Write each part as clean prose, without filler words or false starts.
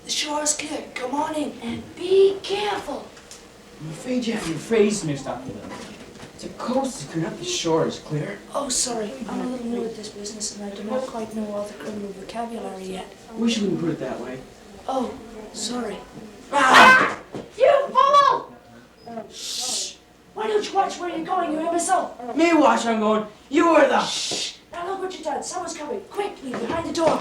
The shore is clear. Come on in and be careful. I'm afraid you have your phrase mixed up a little. The coast is clear, not the shore is clear. Oh, sorry. I'm a little new at this business and I do not quite know all the criminal vocabulary yet. Wish you wouldn't put it that way. Oh, sorry. Ah! You fool! Shh! Why don't you watch where you're going, you imbecile? Me watch where I'm going. You are the... Shh! Now look what you've done. Someone's coming. Quickly, behind the door.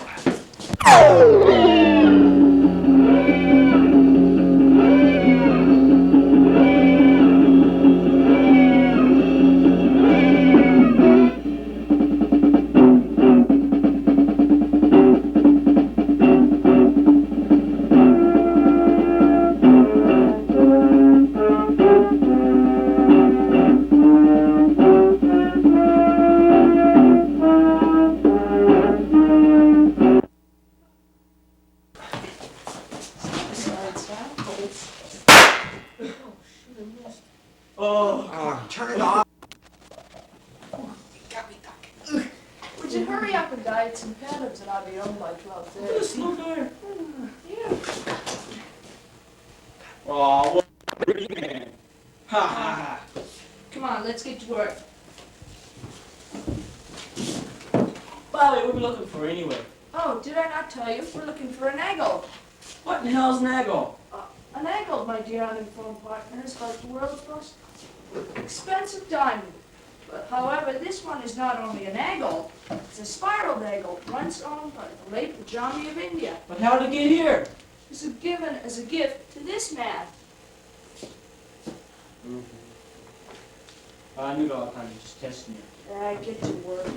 Oh, turn it off. Would you hurry up and diet some phantoms and I'll be home by 12:30? Slow down. Yeah. Oh, ha ha ha. Come on, let's get to work. Bobby, what are we looking for anyway? Oh, did I not tell you? We're looking for an Agold. What in the hell's an Agold? An Agold, my dear uninformed partner, is like the world's most expensive diamond. But however, this one is not only an Agold, it's a spiral Agold, once owned by the late Rajani of India. But how did it get here? This was given as a gift to this man. I knew it all the time, just testing you. Get to work.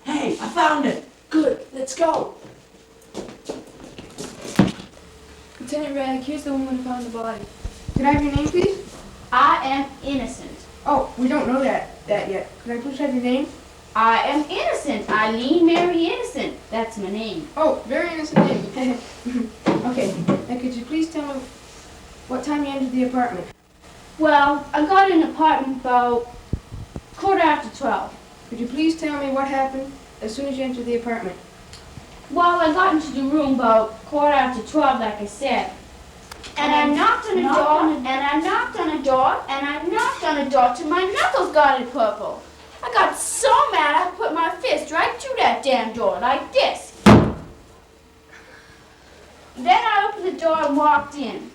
Hey, I found it! Good. Let's go. Lieutenant Ragg, here's the woman who found the body. Could I have your name, please? I am innocent. Oh, we don't know that yet. Could I please have your name? I am innocent. Eileen Mary Innocent. That's my name. Oh, very innocent name. Okay, now could you please tell me what time you entered the apartment? Well, I got an apartment about 12:15. Could you please tell me what happened as soon as you entered the apartment? Well, I got into the room about 12:15, like I said. And I knocked on a door, and I knocked on a door, and I knocked on a door till my knuckles got it purple. I got so mad I put my fist right through that damn door, like this. Then I opened the door and walked in.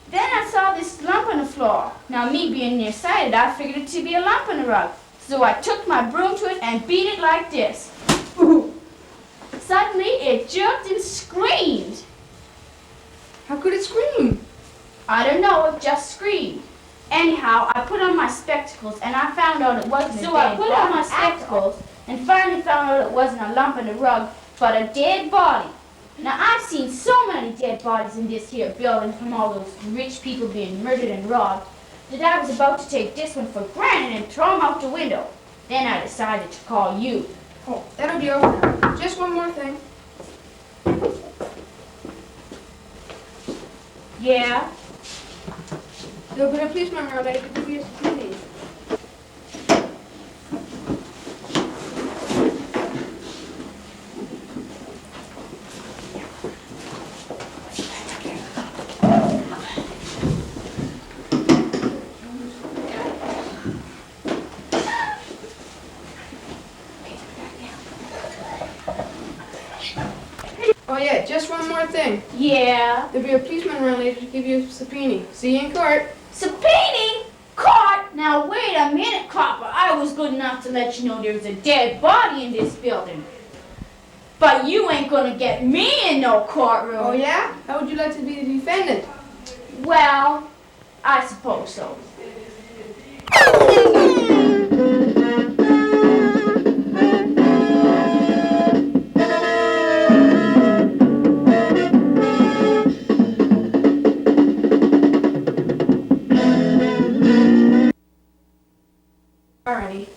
Then I saw this lump on the floor. Now, me being nearsighted, I figured it to be a lump in the rug. So I took my broom to it and beat it like this. Suddenly, it jerked and screamed. How could it scream? I don't know, it just screamed. Anyhow, I put on my spectacles and I found out it wasn't a dead body. So I put on my spectacles and finally found out it wasn't a lump in the rug, but a dead body. Now, I've seen so many dead bodies in this here building from all those rich people being murdered and robbed that I was about to take this one for granted and throw him out the window. Then I decided to call you. Oh, that'll be over now. Just one more thing. Yeah? There'll be a policeman around later to give you a subpoena. Oh yeah, just one more thing. Yeah? There'll be a policeman around later to give you a subpoena. See you in court. Subpoena? Caught? Now wait a minute, copper. I was good enough to let you know there's a dead body in this building. But you ain't gonna get me in no courtroom. Oh yeah? How would you like to be the defendant? Well, I suppose so. Alrighty.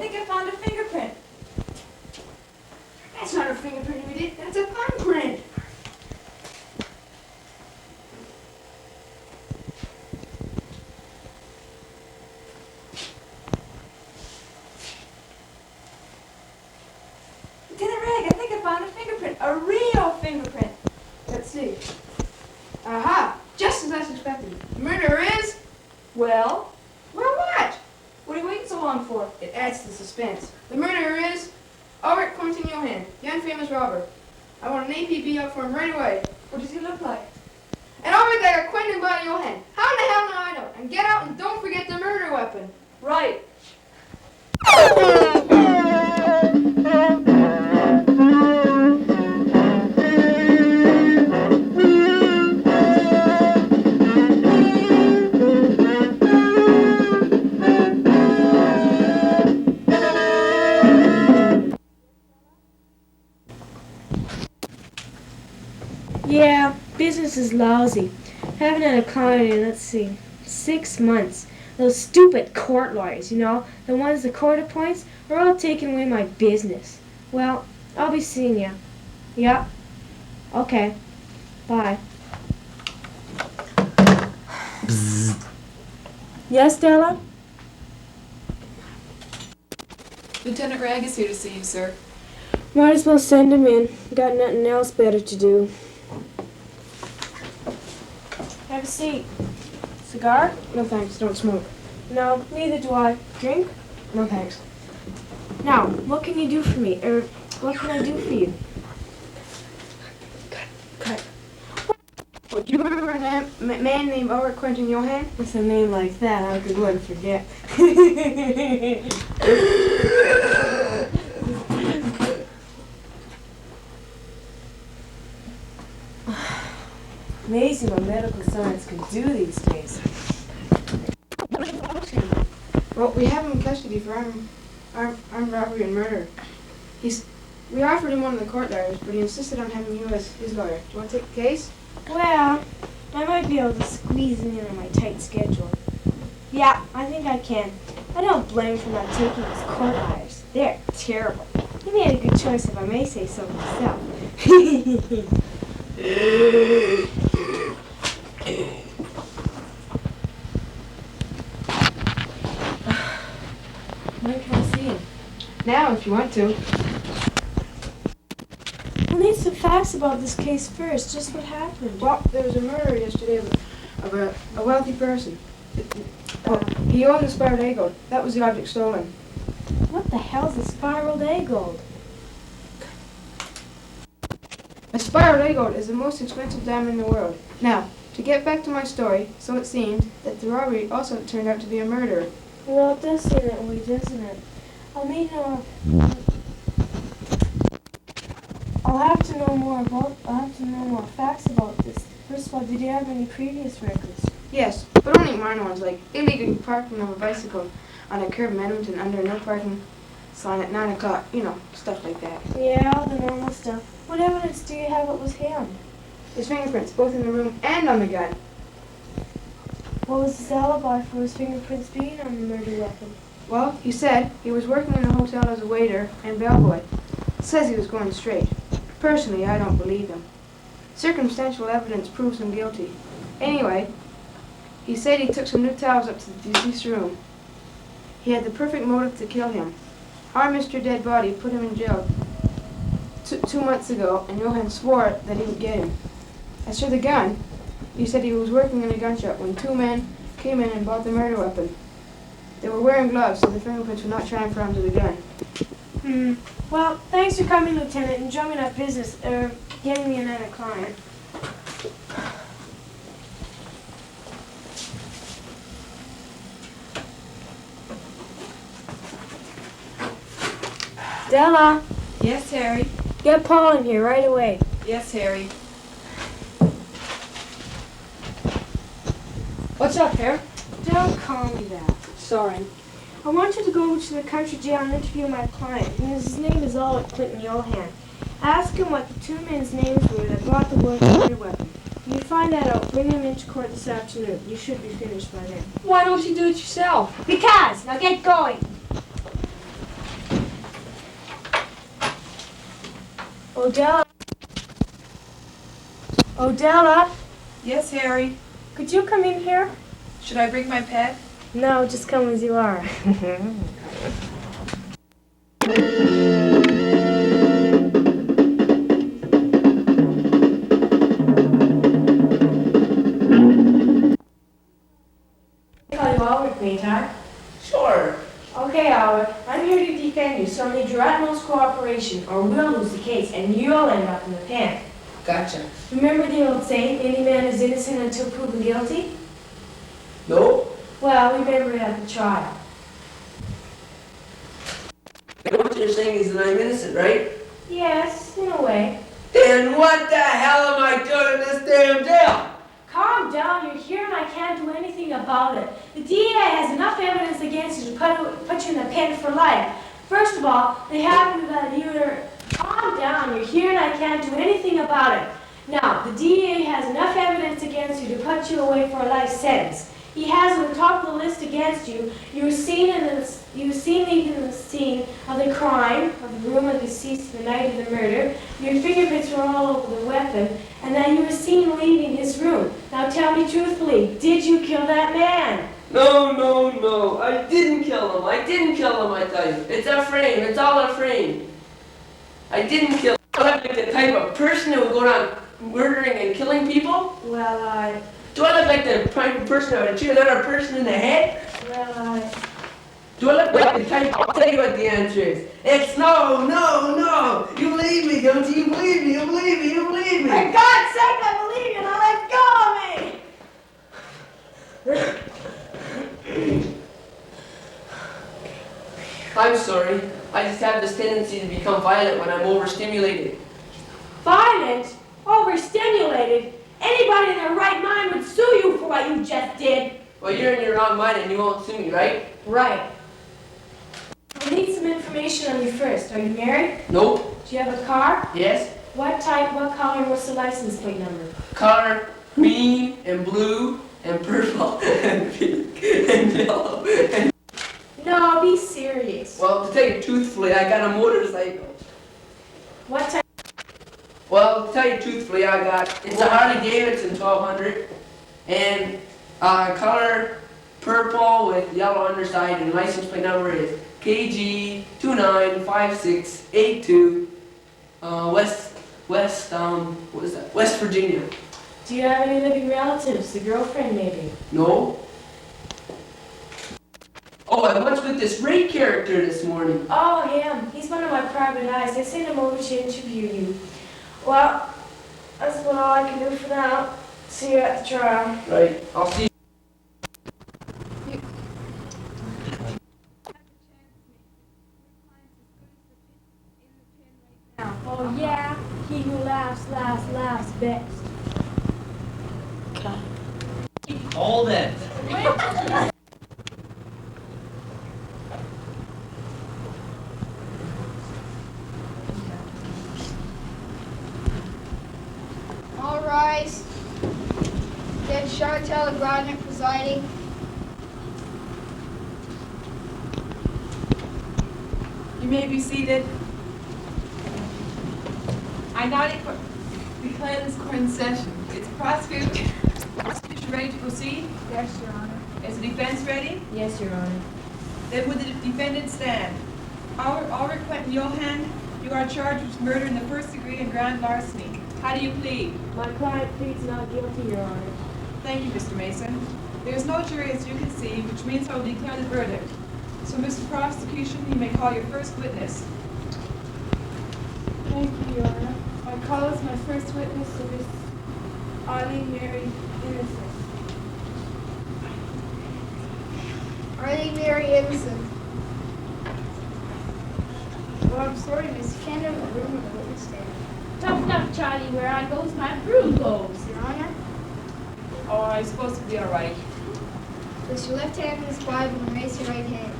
think I found a fingerprint. That's not a fingerprint, you idiot. That's a thumbprint. Lieutenant Ragg, I think I found a fingerprint. A real fingerprint. Let's see. Aha! Just as I suspected. The murderer is... Well, Well, what? what are you waiting so long for? It adds to the suspense. The murderer is Ulrich Quentin Johann, the unfamous robber. I want an APB up for him right away. What does he look like? And Ulrich like a Quentin by Johann. How in the hell do I know? And get out and don't forget the murder weapon. Right. Yeah, business is lousy. Haven't had a client in, let's see, 6 months. Those stupid court lawyers, you know, the ones the court appoints, are all taking away my business. Well, I'll be seeing you. Yeah? Okay. Bye. Yes, Della? Lieutenant Ragg is here to see you, sir. Might as well send him in. Got nothing else better to do. Have a seat. Cigar? No thanks, don't smoke. No, neither do I. Drink? No thanks. Now, what can you do for me? Or what can I do for you? Cut. Would you remember a man named Ulrich Quentin Johann? With a name like that, how could one forget? Amazing what medical science can do these days. Well, we have him in custody for armed robbery and murder. We offered him one of the court lawyers, but he insisted on having you as his lawyer. Do you want to take the case? Well, I might be able to squeeze it in on my tight schedule. Yeah, I think I can. I don't blame him for not taking his court lawyers. They're terrible. He made a good choice, if I may say so myself. When can I see him? Now, if you want to. We'll need some facts about this case first. Just what happened? Well, there was a murder yesterday of a wealthy person. He owned a spiraled Agold. That was the object stolen. What the hell's a spiraled Agold? A spiraled Agold is the most expensive diamond in the world. Now, to get back to my story, so it seemed that the robbery also turned out to be a murder. Well, it does seem that way, doesn't it? I'll have to know more facts about this. First of all, did you have any previous records? Yes, but only minor ones, like illegal parking of a bicycle on a curb in Edmonton under no parking sign at 9 o'clock. You know, stuff like that. Yeah, all the normal stuff. What evidence do you have it was him? His fingerprints, both in the room and on the gun. What was his alibi for his fingerprints being on the murder weapon? Well, he said he was working in a hotel as a waiter and bellboy. Says he was going straight. Personally, I don't believe him. Circumstantial evidence proves him guilty. Anyway, he said he took some new towels up to the deceased's room. He had the perfect motive to kill him. Harm Mr. Dead Body, put him in jail 2 months ago, and Johann swore that he would get him. As for the gun, he said he was working in a gun shop when 2 men came in and bought the murder weapon. They were wearing gloves, so the fingerprints would not transfer onto the gun. Well, thanks for coming, Lieutenant, and drumming up business, getting me another client. Della, Yes, Harry. get Paul in here right away. Yes, Harry. What's up, Harry? Don't call me that. Sorry. I want you to go to the country jail and interview my client. His name is Ulrich Quentin Johann. Ask him what the 2 men's names were that bought the murder weapon. When you find that out, bring him into court this afternoon. You should be finished by then. Why don't you do it yourself? Because! Now get going! Odella? Odella? Yes, Harry. Could you come in here? Should I bring my pet? No, just come as you are. I call you Albert, meantime. Sure. Okay, Albert, I'm here to defend you, so I need your utmost cooperation, or we'll lose the case, and you'll end up in the pen. Gotcha. Remember the old saying, any man is innocent until proven guilty? No? Well, remember it at the trial. What you're saying is that I'm innocent, right? Yes, in a way. Then what the hell am I doing in this damn jail? Calm down, you're here and I can't do anything about it. The DA has enough evidence against you to put you in the pen for life. First of all, they have you that you're... Calm down, you're here and I can't do anything about it. Now, the DA has enough evidence against you to put you away for a life sentence. He has on the top of the list against you. You were seen leaving the scene of the crime, of the room of the deceased the night of the murder. Your fingerprints were all over the weapon, and then you were seen leaving his room. Now tell me truthfully, did you kill that man? No. I didn't kill him. I tell you. It's a frame. It's all a frame. I didn't kill him. I'm like the type of person who would go around murdering and killing people? Well, Do I look like the type of person who would shoot another person in the head? Do I look like the type? I'll tell you what the answer is. It's no. You believe me, don't you? You believe me. For God's sake, I believe you. Now let go of me. I'm sorry. I just have this tendency to become violent when I'm overstimulated. Violent? Overstimulated? Anybody in their right mind would sue you for what you just did. Well, you're in your wrong mind and you won't sue me, right? Right. I need some information on you first. Are you married? Nope. Do you have a car? Yes. What type, what color, what's the license plate number? Color, green and blue and purple and pink and yellow. No, be serious. Well, to tell you truthfully, I got a motorcycle. What type? Well, to tell you truthfully, it's a Harley Davidson 1200 and color purple with yellow underside and license plate number is KG 295682 West Virginia. Do you have any living relatives? A girlfriend, maybe? No. Oh, I went with this Ray character this morning. Oh, him. He's one of my private eyes. They sent him over to interview you. Well, that's about all I can do for now. See you at the trial. Right. I'll see you. Oh, yeah. He who laughs best. Hold it. All rise. Judge Chartel Grodnick presiding. You may be seated. I now declare this court in session. Is the prosecution ready to proceed? Yes, Your Honor. Is the defense ready? Yes, Your Honor. Then would the defendant stand? Ulrich Quentin Johann, you are charged with murder in the first degree and grand larceny. How do you plead? My client pleads not guilty, Your Honor. Thank you, Mr. Mason. There is no jury, as you can see, which means I will declare the verdict. So, Mr. Prosecution, you may call your first witness. Thank you, Your Honor. I call as my first witness to Miss Arlene Mary Innocent. Arlene Mary Innocent. Well, I'm sorry, miss. You can't have a broom on the witness stand. Tough enough, Charlie. Where I goes, my broom goes. Your Honor, Oh, I'm supposed to be all right. place your left hand on this Bible and raise your right hand.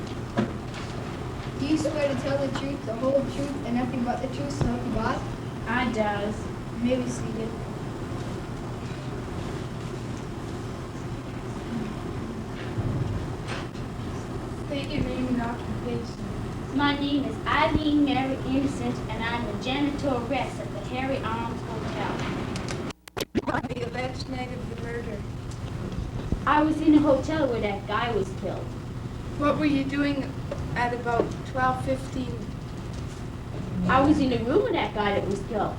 Do you swear to tell the truth, the whole truth, and nothing but the truth, so help you God? I does. You may be seated. State your name and occupation? My name is Eileen Mary Innocent, and I'm the janitoress at the Harry Arms Hotel. The alleged night of the murder. I was in a hotel where that guy was killed. What were you doing at about 12:15? I was in a room with that guy that was killed.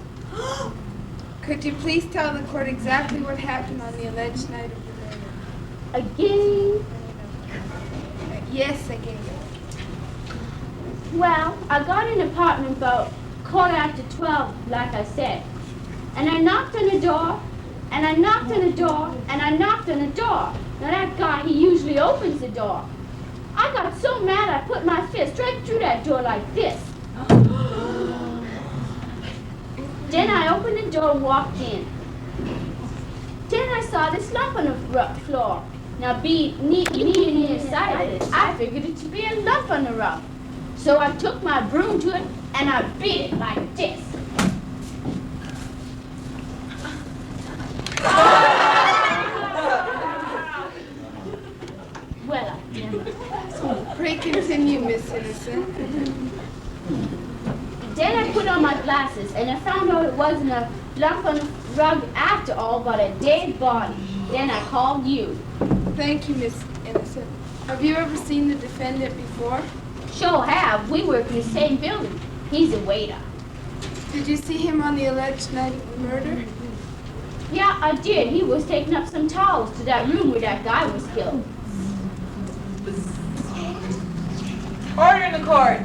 Could you please tell the court exactly what happened on the alleged night of the murder? Again? Yes, again. Well, I got in an apartment about 12:15, like I said. And I knocked on the door, and I knocked on the door, and I knocked on the door. Now that guy, he usually opens the door. I got so mad I put my fist right through that door like this. Then I opened the door and walked in. Then I saw this lump on the floor. Now being nearsighted, I figured it to be a lump on the rug. So I took my broom to it and I beat it like this. Well, I didn't. Pray continue, Miss Innocent. Then I put on my glasses and I found out it wasn't a lump on the rug after all, but a dead body. Then I called you. Thank you, Miss Innocent. Have you ever seen the defendant before? Sure have. We work in the same building. He's a waiter. Did you see him on the alleged night of the murder? Yeah, I did. He was taking up some towels to that room where that guy was killed. Order in the court.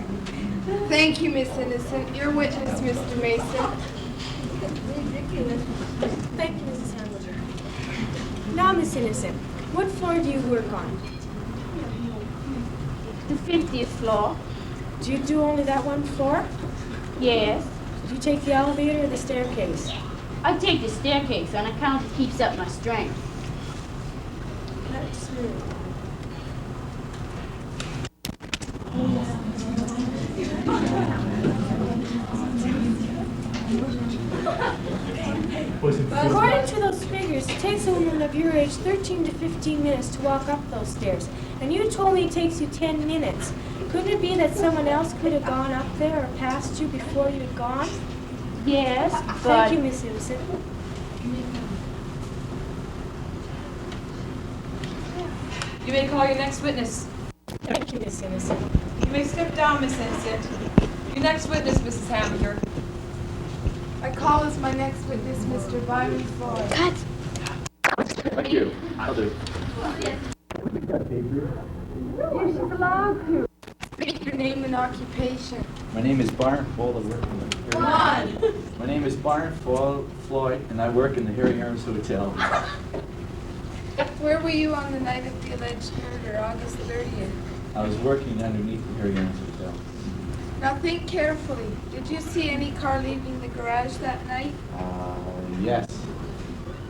Thank you, Miss Innocent. Your witness, Mr. Mason. Thank you, Mrs. Hamilton. Now, Miss Innocent, what floor do you work on? The 50th floor. Do you do only that one floor? Yes. Do you take the elevator or the staircase? I take the staircase on account it keeps up my strength. That's smooth. According to those figures, it takes a woman of your age 13 to 15 minutes to walk up those stairs. And you told me it takes you 10 minutes. Couldn't it be that someone else could have gone up there or passed you before you had gone? Yes, but... Thank you, Miss Innocent. You may call your next witness. Thank you, Miss Innocent. You may step down, Miss Innocent. Your next witness, Mrs. Hamburger. I call as my next witness, Mr. Byron Floyd. Cut! Thank you. I'll do. State your name and occupation. My name is Byron Floyd. My name is Byron Floyd, and I work in the Harry Arms Hotel. Where were you on the night of the alleged murder, August 30th? I was working underneath the Harry Arms Hotel. Now think carefully. Did you see any car leaving the garage that night? Yes,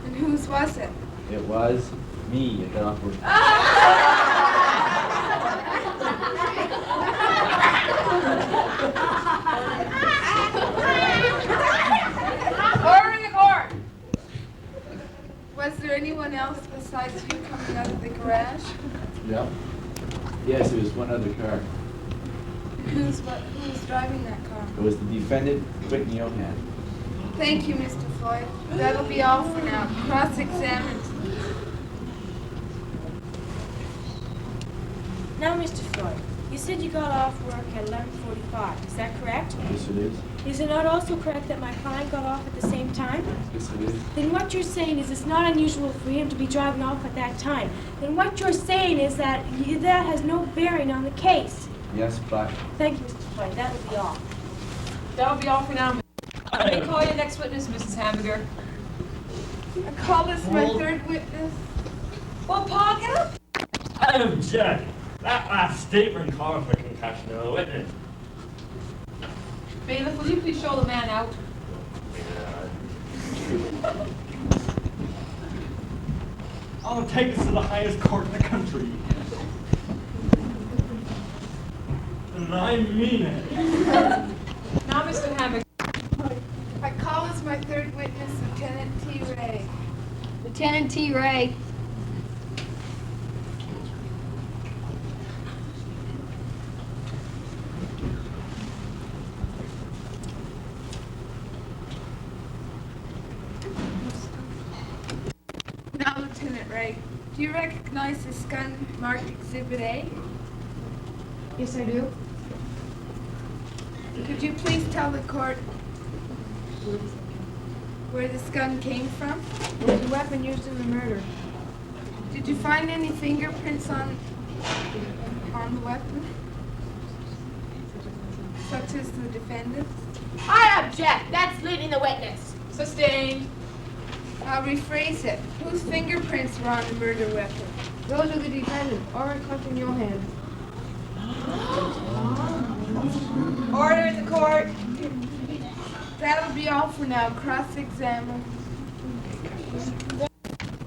And whose was it? it was me at the upward. Order in the court. Was there anyone else besides you coming out of the garage? Yep. Yes, it was one other car. Who was driving that car? It was the defendant, Whitney O'Han. Thank you, Mr. Floyd. That'll be all for now. Cross-examined. Now, Mr. Floyd, you said you got off work at 11:45. Is that correct? Yes, it is. Is it not also correct that my client got off at the same time? Yes, it is. Then what you're saying is it's not unusual for him to be driving off at that time. Then what you're saying is that that has no bearing on the case. Yes, but Thank you, Mr. Floyd. That will be all. That'll be all for now. You may call your next witness, Mrs. Hamburger. I call this my third witness. Well, Pa, get up. I object. That last statement calls for concussion of the witness. Bailiff, will you please show the man out? I'll take this to the highest court in the country. And I mean it. Now, Mr. Hamburger. I call as my third witness, Lieutenant T. Ray. Lieutenant T. Ray. Do you recognize this gun marked Exhibit A? Yes, I do. Could you please tell the court where this gun came from? It was a weapon used in the murder. Did you find any fingerprints on the weapon? Such as the defendant's? I object. That's leading the witness. Sustained. I'll rephrase it. Whose fingerprints were on the murder weapon? Those are the defendants, Ulrich and Johann. Order in the court. That'll be all for now. Cross-examine.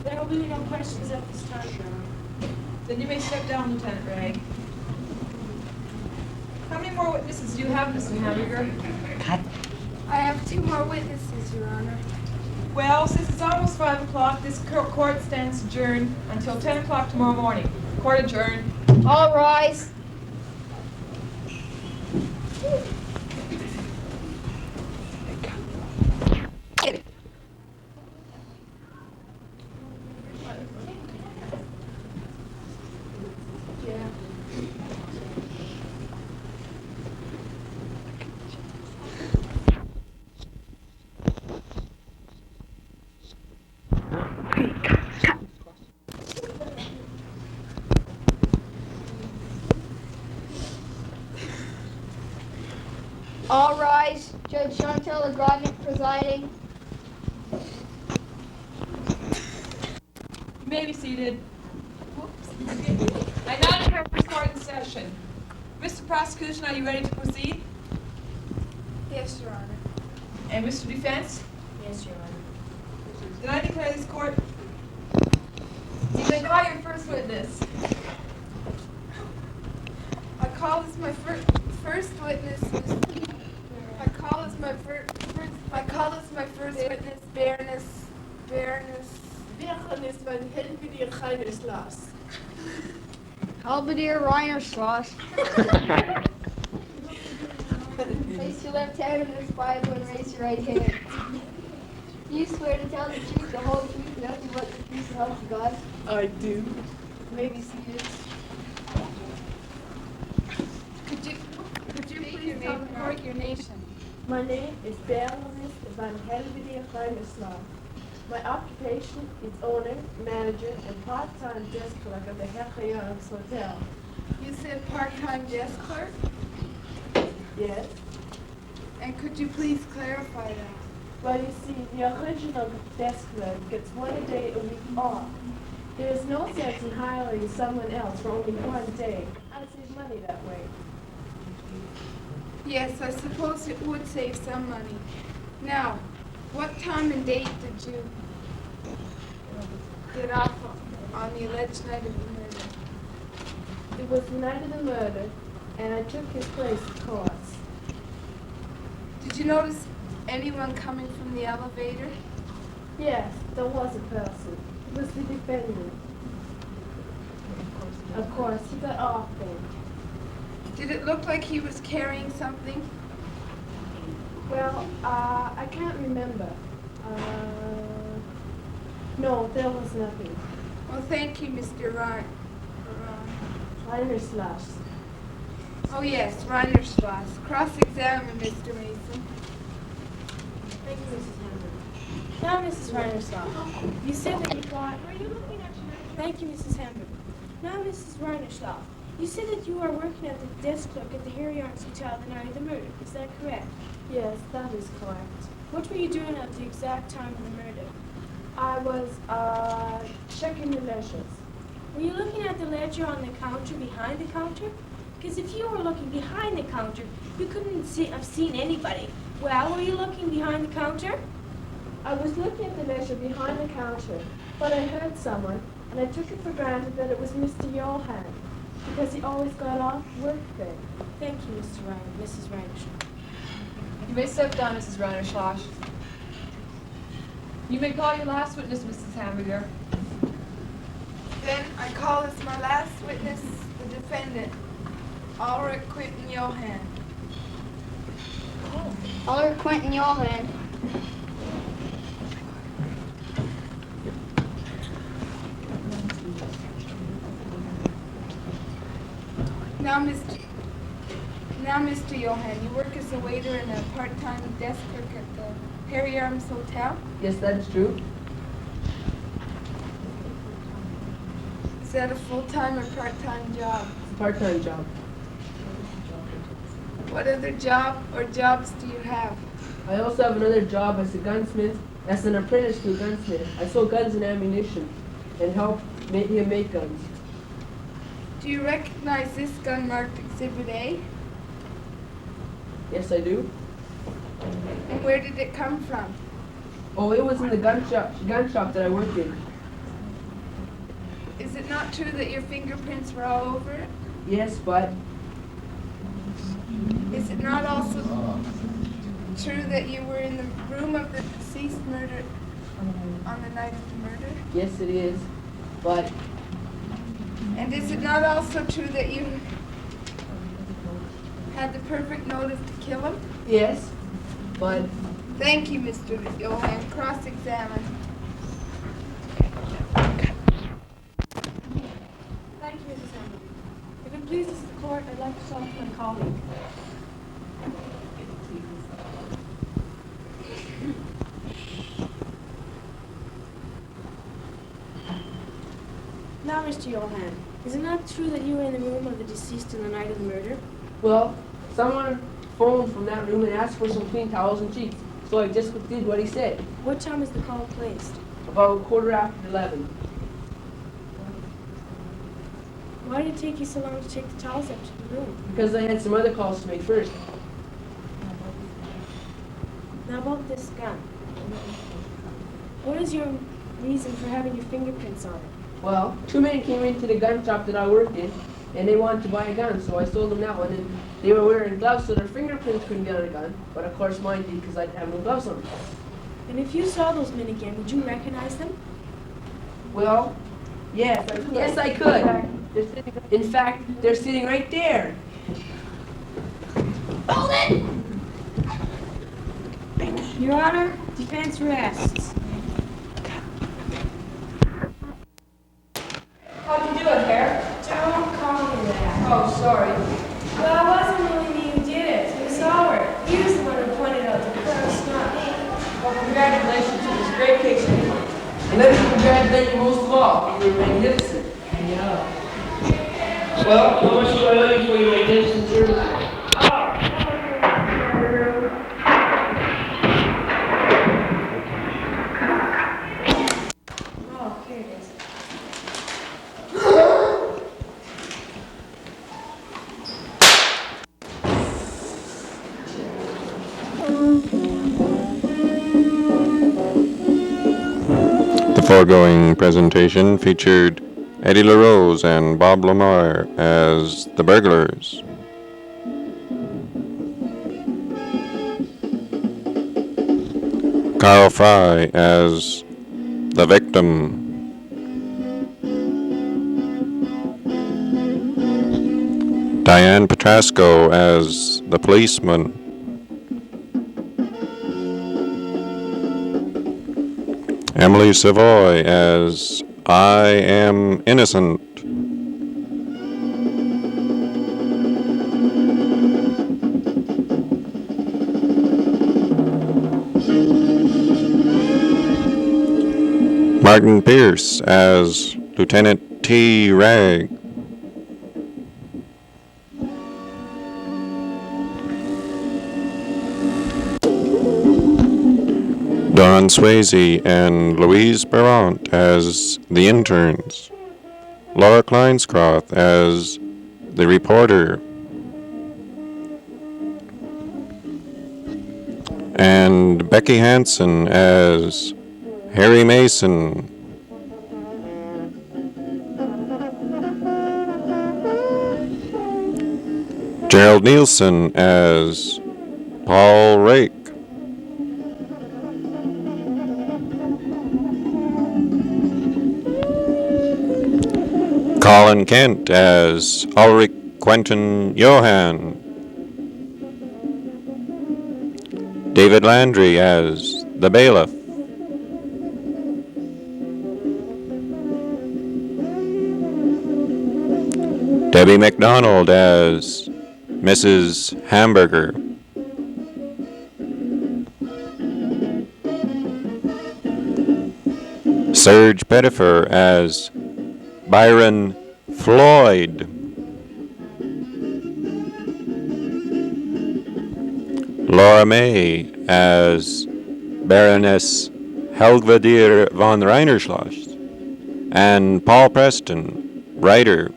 There will be no questions at this time, Your Honor. Then you may step down, Lieutenant Ragg. How many more witnesses do you have, Mr. Hamburger? I have 2 more witnesses, Your Honor. Well, since it's almost 5 o'clock, this court stands adjourned until 10 o'clock tomorrow morning. Court adjourned. All rise. All rise. Judge Chantal Agrodnik presiding. You may be seated. I now declare this court in session. Mr. Prosecution, are you ready to proceed? Yes, Your Honor. And Mr. Defense? Yes, Your Honor. Then I declare this court. You may call your first witness. I call as my first witness. I call as my first witness, Baroness van Helvedier Geinerslas. Halberdier Reinerschloss. Place your left hand on this Bible and raise your right hand. You swear to tell the truth, the whole truth, nothing but the truth, so help you God? I do. You may be seated. Could you please tell the court your nation? My name is Baroness van Helvedier Geinerslas. My occupation is owner, manager, and part-time desk clerk at the Herreyans Hotel. You said part-time desk clerk? Yes? And could you please clarify that? Well, you see, the original desk clerk gets 1 day a week off. There is no sense in hiring someone else for only 1 day. I save money that way. Yes, I suppose it would save some money. Now, what time and date did you get off on the alleged night of the murder? It was the night of the murder, and I took his place, of course. Did you notice anyone coming from the elevator? Yes, there was a person. It was the defendant. Of course, he got off then. Did it look like he was carrying something? Well, I can't remember. No, there was nothing. Well, thank you, Mr. Ryan. Reinerschloss. Oh, yes, Reinerschloss. Cross-examine, Mr. Mason. Thank you, Mrs. Hamburger. Now, Mrs. Reinerschloss, you said that you got... Thank you, Mrs. Hamburger. Now, Mrs. Reinerschloss, you said that you are working at the desk clerk at the Harry Arns Hotel the night of the murder. Is that correct? Yes, that is correct. What were you doing at the exact time of the murder? I was, checking the ledgers. Were you looking at the ledger on the counter behind the counter? Because if you were looking behind the counter, you couldn't have seen anybody. Well, were you looking behind the counter? I was looking at the ledger behind the counter, but I heard someone, and I took it for granted that it was Mr. Johann, because he always got off work then. Thank you, Mrs. Reinerschloss. You may step down, Mrs. Reinerschloss. You may call your last witness, Mrs. Hamburger. Then I call as my last witness the defendant, Ulrich Quentin Johann. Ulrich Quentin Johann. Now, Mr. Johan, you work as a waiter and a part-time desk clerk at the Harry Arms Hotel? Yes, that is true. Is that a full-time or part-time job? It's a part-time job. What other job or jobs do you have? I also have another job as a gunsmith, as an apprentice to a gunsmith. I sold guns and ammunition and helped him make guns. Do you recognize this gun marked Exhibit A? Yes, I do. And where did it come from? Oh, it was in the gun shop that I worked in. Is it not true that your fingerprints were all over it? Yes, but Is it not also true that you were in the room of the deceased murder on the night of the murder? yes, it is. But And is it not also true that you had the perfect motive to kill him? yes, but Thank you, Mr. Johan. Cross-examine. Thank you, Mrs. Hamilton. If it pleases the court, I'd like to talk to my colleague. Now, Mr. Johan, is it not true that you were in the room of the deceased on the night of the murder? well, someone phoned from that room and asked for some clean towels and sheets. So I just did what he said. What time was the call placed? About 11:15. Why did it take you so long to take the towels up to the room? Because I had some other calls to make first. Now about this gun. What is your reason for having your fingerprints on it? Well, two men came into the gun shop that I worked in, and they wanted to buy a gun, so I sold them that one. And they were wearing gloves, so their fingerprints couldn't get on the gun. But of course mine did, because I didn't have no gloves on. And if you saw those men again, would you recognize them? Well, yes, I could. In fact, they're sitting right there. Hold it! Your Honor, defense rests. How'd you do it, Harry? Don't call me that. Oh, sorry. Well, it wasn't really me who did it. It was Howard. He was the one who pointed out the curse, not me. Well, congratulations, it was a great case anyway. And let me congratulate you most of all. You were magnificent. Yeah. Well, how much do I owe you for your magnificent service? Oh, here it is. The foregoing presentation featured Eddie LaRose and Bob Lamar as the burglars. Carl Fry as the victim. Diane Petrasco as the policeman. Emily Savoy as I Am Innocent. Martin Pierce as Lieutenant T. Ragg. Don Swayze and Louise Barant as the interns. Laura Kleinscroft as the reporter. And Becky Hansen as Harry Mason. Gerald Nielsen as Paul Rake. Colin Kent as Ulrich Quentin Johann. David Landry as the bailiff. Debbie McDonald as Mrs. Hamburger. Serge Pettifer as Byron Floyd. Laura May as Baroness Helgvadir von Reinerschloss. And Paul Preston, writer,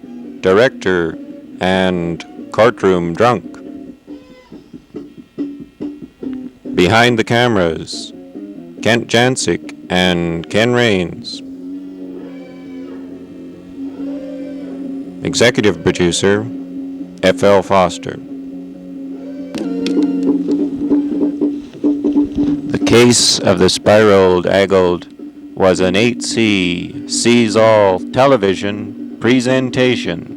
director, and courtroom drunk. Behind the cameras, Kent Jancic and Ken Rains. Executive producer, F.L. Foster. The case of the spiraled Agold was an 8C Sees All television presentation.